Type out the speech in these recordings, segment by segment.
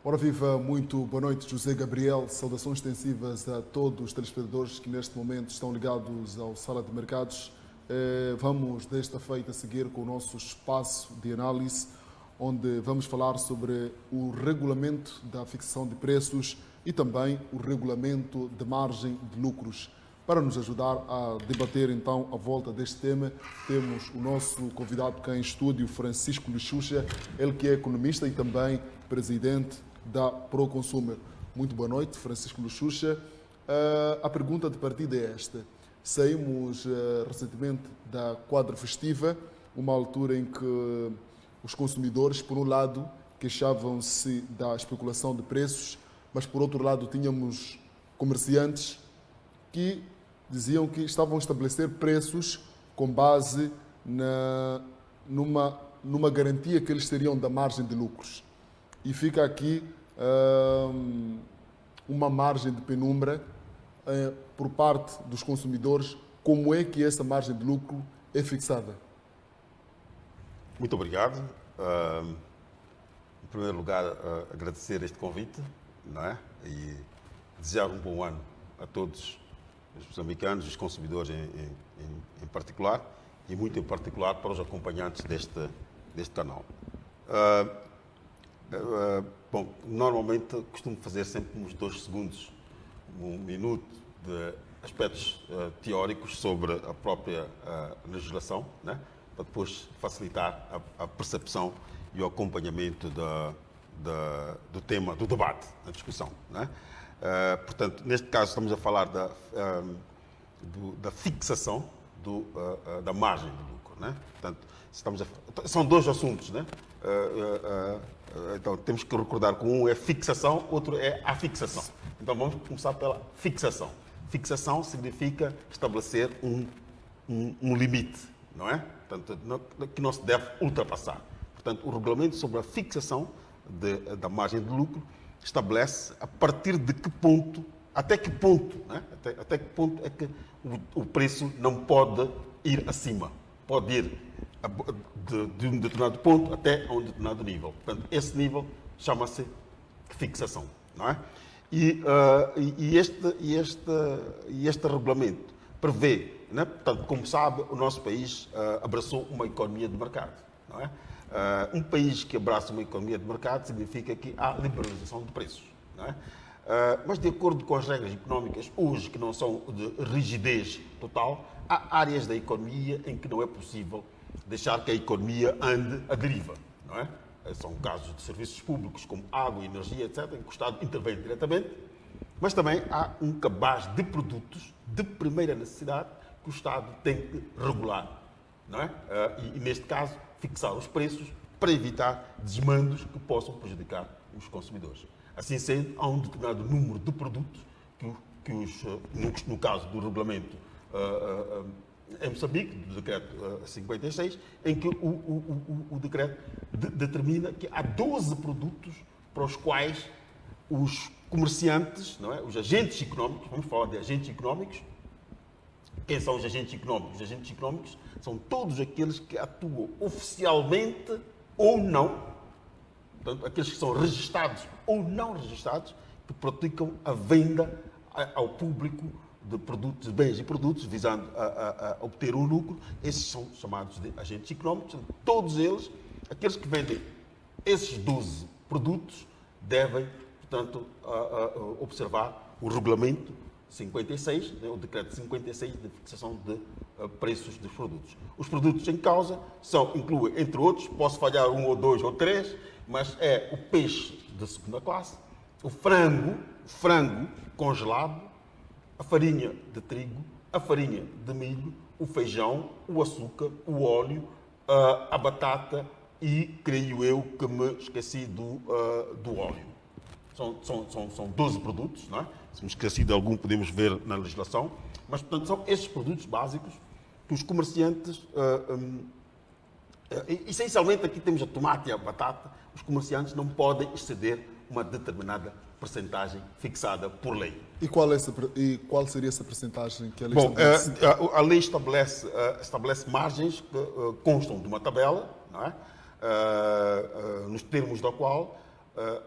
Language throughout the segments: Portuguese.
Ora viva, muito boa noite, José Gabriel. Saudações extensivas a todos os telespectadores que neste momento estão ligados ao Sala de Mercados. Vamos desta feita seguir com o nosso espaço de análise, onde vamos falar sobre o regulamento da fixação de preços e também o regulamento de margem de lucros. Para nos ajudar a debater então a volta deste tema, temos o nosso convidado cá em estúdio, Francisco Luxuxa, ele que é economista e também presidente da ProConsumer. Muito boa noite, Francisco Luxuxa. A pergunta de partida é esta. Saímos recentemente da quadra festiva, uma altura em que os consumidores, por um lado, queixavam-se da especulação de preços, mas por outro lado tínhamos comerciantes que diziam que estavam a estabelecer preços com base numa garantia que eles teriam da margem de lucros. E fica aqui uma margem de penumbra por parte dos consumidores. Como é que essa margem de lucro é fixada? Muito obrigado. Em primeiro lugar, agradecer este convite, não é? E desejar um bom ano a todos os moçambicanos, os consumidores em particular, e muito em particular para os acompanhantes deste canal. Bom, normalmente costumo fazer sempre uns 2 segundos, 1 minuto de aspectos teóricos sobre a própria legislação, né? Para depois facilitar a percepção e o acompanhamento do tema, do debate, da discussão, né? Portanto, neste caso estamos a falar da fixação da margem de lucro, né? Portanto, são 2 assuntos, né? Então temos que recordar que um é fixação, outro é afixação. Então vamos começar pela fixação. Fixação significa estabelecer um limite, não é? Portanto, que não se deve ultrapassar. Portanto, o regulamento sobre a fixação da margem de lucro estabelece a partir de que ponto, até que ponto, né? Até que ponto é que o preço não pode ir acima. Pode ir de um determinado ponto até a um determinado nível. Portanto, esse nível chama-se fixação, não é? E este regulamento prevê, né? Portanto, como sabe, o nosso país abraçou uma economia de mercado, não é? Um país que abraça uma economia de mercado significa que há liberalização de preços, não é? Mas de acordo com as regras económicas hoje, que não são de rigidez total, há áreas da economia em que não é possível deixar que a economia ande à deriva, não é? São casos de serviços públicos como água, energia, etc., em que o Estado intervém diretamente, mas também há um cabaz de produtos de primeira necessidade que o Estado tem que regular, não é? E neste caso, fixar os preços para evitar desmandos que possam prejudicar os consumidores. Assim sendo, há um determinado número de produtos no caso do regulamento em Moçambique, do decreto 56, em que o decreto determina que há 12 produtos para os quais os comerciantes, não é? Os agentes económicos, vamos falar de agentes económicos. Quem são os agentes económicos? Os agentes económicos são todos aqueles que atuam oficialmente ou não, portanto, aqueles que são registados ou não registados, que praticam a venda ao público de produtos, de bens e produtos, visando a obter um lucro. Esses são chamados de agentes económicos. Todos eles, aqueles que vendem esses 12 produtos, devem, portanto, observar o regulamento 56, né, o decreto 56 de fixação de preços dos produtos. Os produtos em causa incluem, entre outros, posso falhar 1 ou 2 ou 3, mas é o peixe de segunda classe, o frango congelado, a farinha de trigo, a farinha de milho, o feijão, o açúcar, o óleo, a batata e, creio eu, que me esqueci do óleo. São 12 produtos, não é? Se me esqueci de algum, podemos ver na legislação. Mas, portanto, são estes produtos básicos que os comerciantes... essencialmente, aqui temos a tomate e a batata. Os comerciantes não podem exceder uma determinada percentagem fixada por lei. E qual seria essa percentagem que a lei estabelece? A lei estabelece margens que constam de uma tabela, não é? Nos termos da qual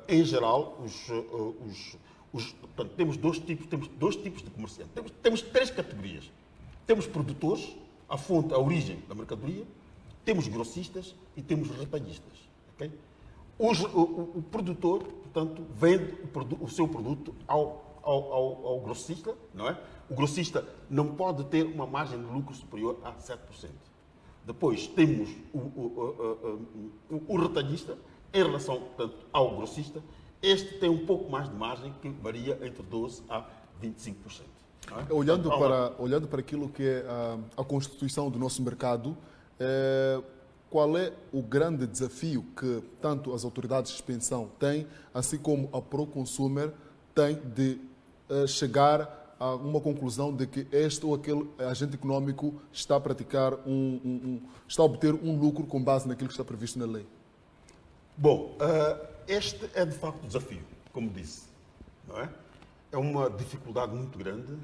Em geral, portanto, temos dois tipos de comerciantes. Temos três categorias. Temos produtores, a fonte, a origem da mercadoria, temos grossistas e temos retalhistas. Okay? O produtor, portanto, vende o seu produto ao grossista, não é? O grossista não pode ter uma margem de lucro superior a 7%. Depois temos o retalhista, em relação, portanto, ao grossista, este tem um pouco mais de margem, que varia entre 12% a 25%. Não é? Olhando para aquilo que é a constituição do nosso mercado, qual é o grande desafio que tanto as autoridades de inspeção têm, assim como a ProConsumer tem de chegar a uma conclusão de que este ou aquele agente econômico está a praticar está a obter um lucro com base naquilo que está previsto na lei? Bom, este é de facto o desafio, como disse, não é? É uma dificuldade muito grande,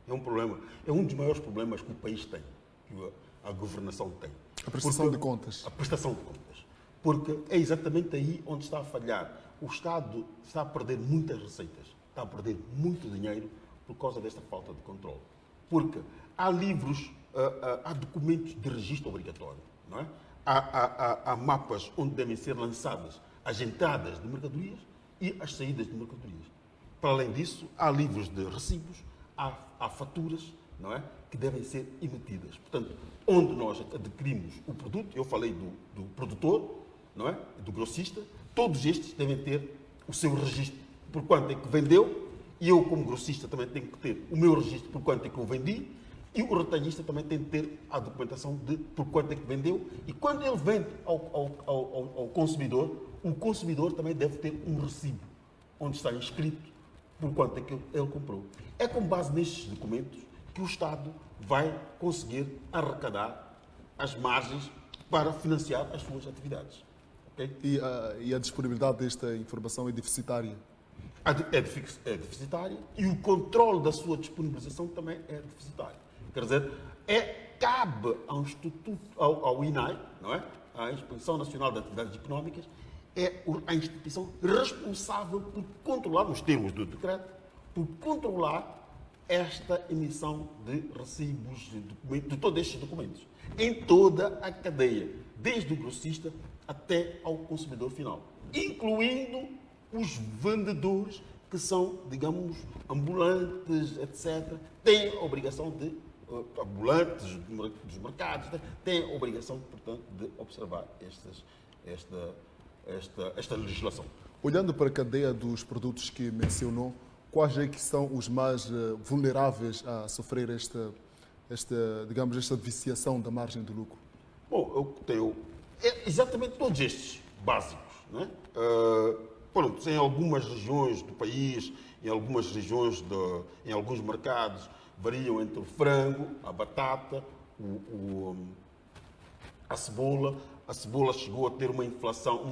é um problema, é um dos maiores problemas que o país tem, que a governação tem. A prestação de contas. A prestação de contas. Porque é exatamente aí onde está a falhar. O Estado está a perder muitas receitas, está a perder muito dinheiro por causa desta falta de controle. Porque há livros, há documentos de registro obrigatório, não é? Há mapas onde devem ser lançadas as entradas de mercadorias e as saídas de mercadorias. Para além disso, há livros de recibos, há faturas, não é? Que devem ser emitidas. Portanto, onde nós adquirimos o produto, eu falei do produtor, não é? Do grossista, todos estes devem ter o seu registro por quanto é que vendeu, e eu, como grossista, também tenho que ter o meu registro por quanto é que eu vendi, e o retalhista também tem que ter a documentação de por quanto é que vendeu, e quando ele vende ao consumidor, o consumidor também deve ter um recibo, onde está inscrito por quanto é que ele comprou. É com base nestes documentos que o Estado vai conseguir arrecadar as margens para financiar as suas atividades. Okay? E a disponibilidade desta informação é deficitária? É deficitária e o controle da sua disponibilização também é deficitário. Quer dizer, cabe ao Instituto, ao INAI, não é? A Inspeção Nacional de Atividades Económicas, é a instituição responsável por controlar, nos termos do decreto, por controlar esta emissão de recibos, de documentos, de todos estes documentos, em toda a cadeia, desde o grossista até ao consumidor final, incluindo os vendedores que são, digamos, ambulantes, etc., têm a obrigação de, ambulantes dos mercados, têm a obrigação, portanto, de observar esta legislação. Olhando para a cadeia dos produtos que mencionou, quais é que são os mais vulneráveis a sofrer esta viciação da margem de lucro? Bom, eu tenho exatamente todos estes básicos, não é? Pronto, em algumas regiões do país, em algumas regiões, em alguns mercados, variam entre o frango, a batata, a cebola. A cebola chegou a ter uma inflação,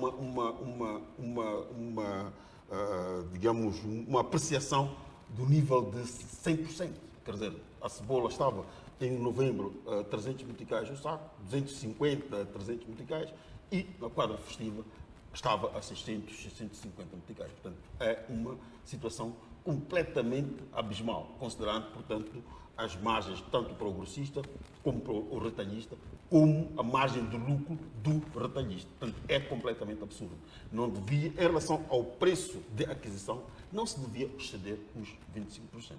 digamos, uma apreciação do nível de 100%. Quer dizer, a cebola estava em novembro a 300 meticais o saco, 250 a 300 meticais, e na quadra festiva estava a 600, 650 meticais. Portanto, é uma situação completamente abismal, considerando, portanto, as margens tanto para o grossista como para o retalhista, como a margem de lucro do retalhista. Portanto, é completamente absurdo. Não devia, em relação ao preço de aquisição, não se devia exceder os 25%.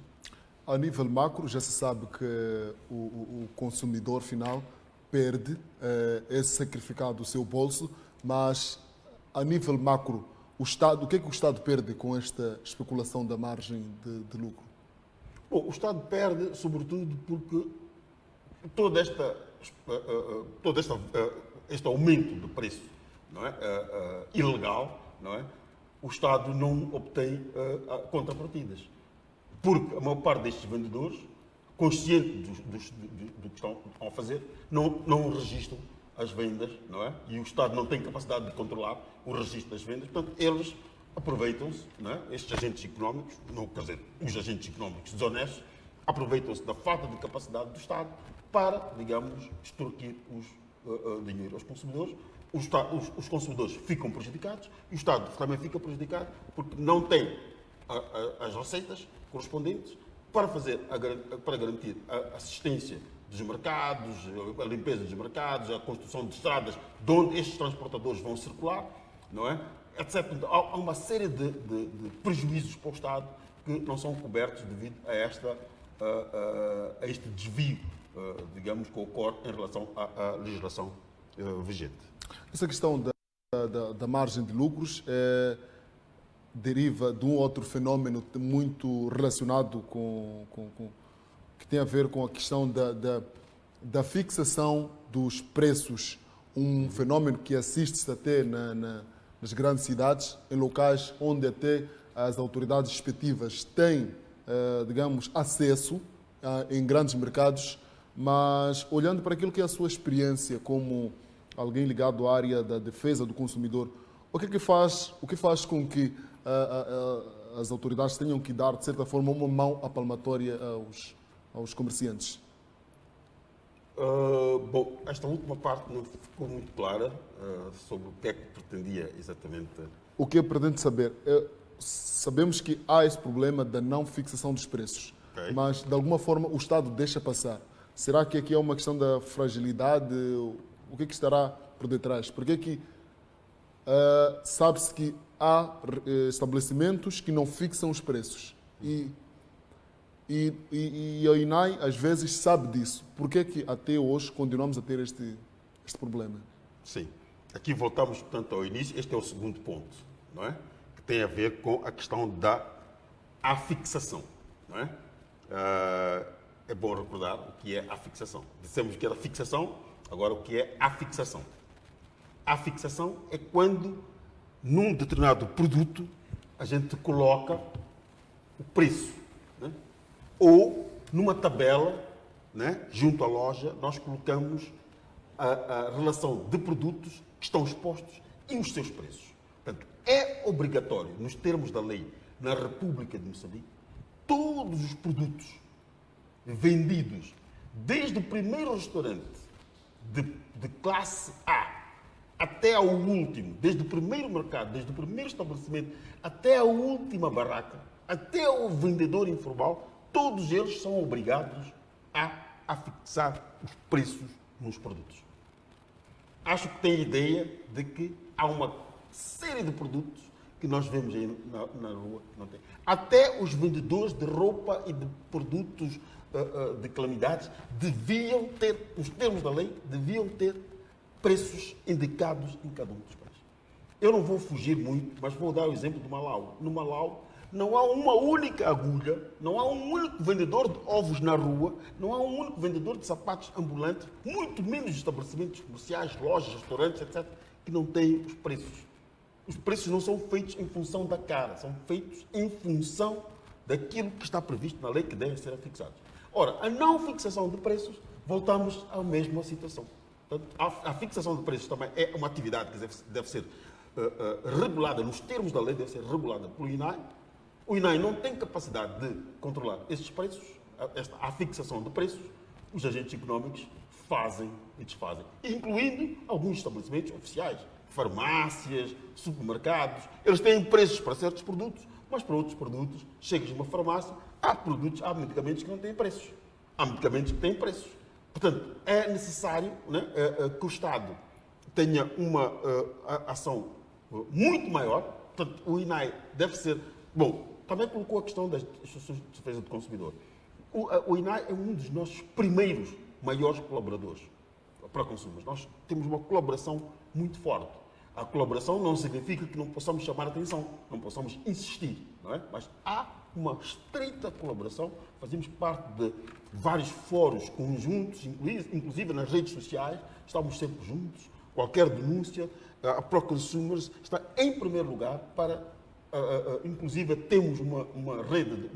A nível macro, já se sabe que o consumidor final perde, é sacrificado o seu bolso, mas a nível macro, o que é que o Estado perde com esta especulação da margem de lucro? Bom, o Estado perde, sobretudo, porque este aumento de preço, não é? Ilegal, não é? O Estado não obtém contrapartidas. Porque a maior parte destes vendedores, conscientes do que estão a fazer, não registram as vendas, não é? E o Estado não tem capacidade de controlar o registro das vendas, portanto, eles aproveitam-se, não é? Estes agentes económicos, quer dizer, os agentes económicos desonestos, aproveitam-se da falta de capacidade do Estado para, digamos, extorquir dinheiro aos consumidores, os consumidores ficam prejudicados e o Estado também fica prejudicado porque não tem as receitas correspondentes para garantir a assistência dos mercados, a limpeza dos mercados, a construção de estradas de onde estes transportadores vão circular, não é? Etc. Há uma série de prejuízos para o Estado que não são cobertos devido a este desvio, digamos, que ocorre em relação à legislação vigente. Essa questão da margem de lucros deriva de um outro fenómeno muito relacionado que tem a ver com a questão da fixação dos preços, um fenómeno que assiste-se até nas grandes cidades, em locais onde até as autoridades respectivas têm, digamos, acesso em grandes mercados, mas olhando para aquilo que é a sua experiência como alguém ligado à área da defesa do consumidor, o que faz com que as autoridades tenham que dar, de certa forma, uma mão à palmatória aos comerciantes? Bom, esta última parte não ficou muito clara sobre o que é que pretendia exatamente. O que eu pretendo saber? Sabemos que há esse problema da não fixação dos preços, Okay. mas de alguma forma o Estado deixa passar. Será que aqui é uma questão da fragilidade? O que estará por detrás? Porque sabe-se que há estabelecimentos que não fixam os preços e a INAI às vezes sabe disso. Por que até hoje continuamos a ter este problema? Sim. Aqui voltamos, portanto, ao início. Este é o segundo ponto, não é? Que tem a ver com a questão da afixação, não é? É bom recordar o que é a fixação. Dissemos que era fixação, agora o que é a fixação? A fixação é quando, num determinado produto, a gente coloca o preço, né? Ou numa tabela, né, junto à loja, nós colocamos a relação de produtos que estão expostos e os seus preços. Portanto, é obrigatório, nos termos da lei, na República de Moçambique, todos os produtos vendidos, desde o primeiro restaurante de classe A até ao último, desde o primeiro mercado, desde o primeiro estabelecimento até a última barraca, até o vendedor informal, todos eles são obrigados a fixar os preços nos produtos. Acho que tem ideia de que há uma série de produtos que nós vemos aí na rua, não tem. Até os vendedores de roupa e de produtos de calamidades deviam ter, nos termos da lei, deviam ter preços indicados em cada um dos preços. Eu não vou fugir muito, mas vou dar o exemplo do Malau. No Malau não há uma única agulha, não há um único vendedor de ovos na rua, não há um único vendedor de sapatos ambulantes, muito menos estabelecimentos comerciais, lojas, restaurantes, etc., que não têm os preços. Os preços não são feitos em função da cara, são feitos em função daquilo que está previsto na lei que devem ser fixados. Ora, a não fixação de preços, voltamos à mesma situação. Portanto, a fixação de preços também é uma atividade que deve ser regulada, nos termos da lei, deve ser regulada pelo INAI. O INAI não tem capacidade de controlar esses preços, a fixação de preços, os agentes económicos fazem e desfazem, incluindo alguns estabelecimentos oficiais, farmácias, supermercados. Eles têm preços para certos produtos, mas para outros produtos, chegas numa farmácia, há medicamentos que não têm preços, há medicamentos que têm preços. Portanto, é necessário, né, que o Estado tenha uma ação muito maior. Portanto, o INAI deve ser... Bom, também colocou a questão das instituições de defesa do consumidor. O INAI é um dos nossos primeiros maiores colaboradores para consumos. Nós temos uma colaboração muito forte. A colaboração não significa que não possamos chamar a atenção, não possamos insistir, não é? Mas há uma estreita colaboração, fazemos parte de vários fóruns conjuntos, inclusive nas redes sociais, estamos sempre juntos. Qualquer denúncia, a ProConsumers está em primeiro lugar para, inclusive temos uma rede,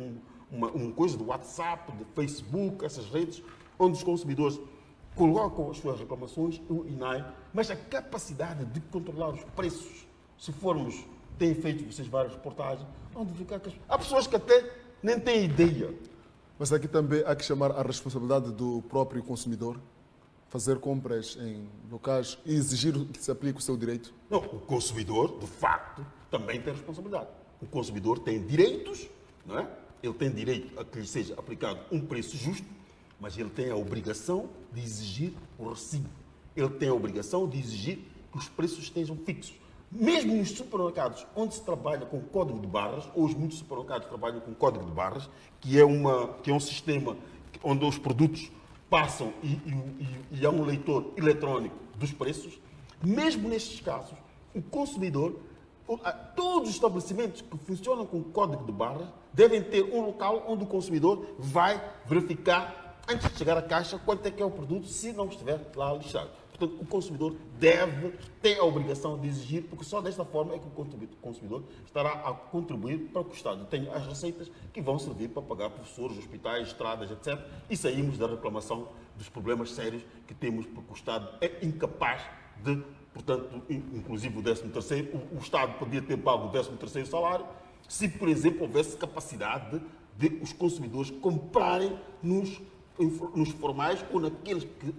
uma coisa do WhatsApp, de Facebook, essas redes, onde os consumidores colocam as suas reclamações, o INAI, mas a capacidade de controlar os preços, se formos, têm feito vocês várias reportagens, vão verificar que há pessoas que até nem têm ideia. Mas aqui também há que chamar a responsabilidade do próprio consumidor, fazer compras em locais e exigir que se aplique o seu direito? Não, o consumidor, de facto, também tem responsabilidade. O consumidor tem direitos, não é? Ele tem direito a que lhe seja aplicado um preço justo, mas ele tem a obrigação de exigir o recibo. Ele tem a obrigação de exigir que os preços estejam fixos. Mesmo nos supermercados onde se trabalha com código de barras, hoje muitos supermercados trabalham com código de barras, que é um sistema onde os produtos passam e há um leitor eletrónico dos preços. Mesmo nestes casos, o consumidor, todos os estabelecimentos que funcionam com código de barras devem ter um local onde o consumidor vai verificar, antes de chegar à caixa, quanto é que é o produto, se não estiver lá listado. Portanto, o consumidor tem a obrigação de exigir, porque só desta forma é que o consumidor estará a contribuir para que o Estado tenha as receitas que vão servir para pagar professores, hospitais, estradas, etc. E saímos da reclamação dos problemas sérios que temos, porque o Estado é incapaz de, portanto, inclusive o 13º, o Estado podia ter pago o 13º salário, se, por exemplo, houvesse capacidade de os consumidores comprarem nos formais ou naqueles que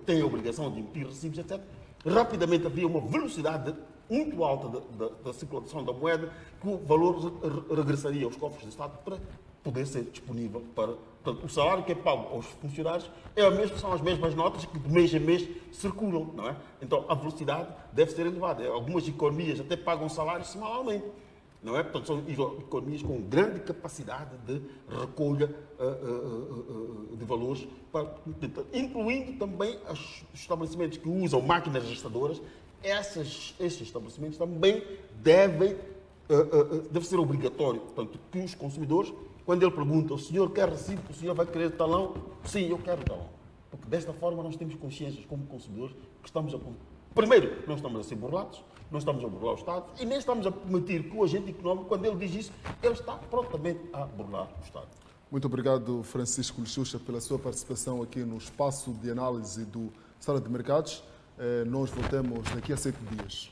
têm a obrigação de emitir recibos, etc. Rapidamente havia uma velocidade muito alta da circulação da moeda, que o valor regressaria aos cofres do Estado para poder ser disponível para... Portanto, o salário que é pago aos funcionários são as mesmas notas que de mês em mês circulam, não é? Então, a velocidade deve ser elevada. Algumas economias até pagam salários semanalmente. Não é? Portanto, são economias com grande capacidade de recolha de valores, incluindo também os estabelecimentos que usam máquinas registradoras. Esses estabelecimentos também deve ser obrigatório, portanto, que os consumidores, quando ele pergunta, o senhor quer recibo, o senhor vai querer talão? Sim, eu quero talão. Porque desta forma nós temos consciências como consumidores que estamos a... Primeiro, não estamos a ser burlados, não estamos a burlar o Estado e nem estamos a permitir que o agente económico, quando ele diz isso, ele está prontamente a burlar o Estado. Muito obrigado, Francisco Lixuxa, pela sua participação aqui no espaço de análise do Sala de Mercados. Nós voltamos daqui a 7 dias.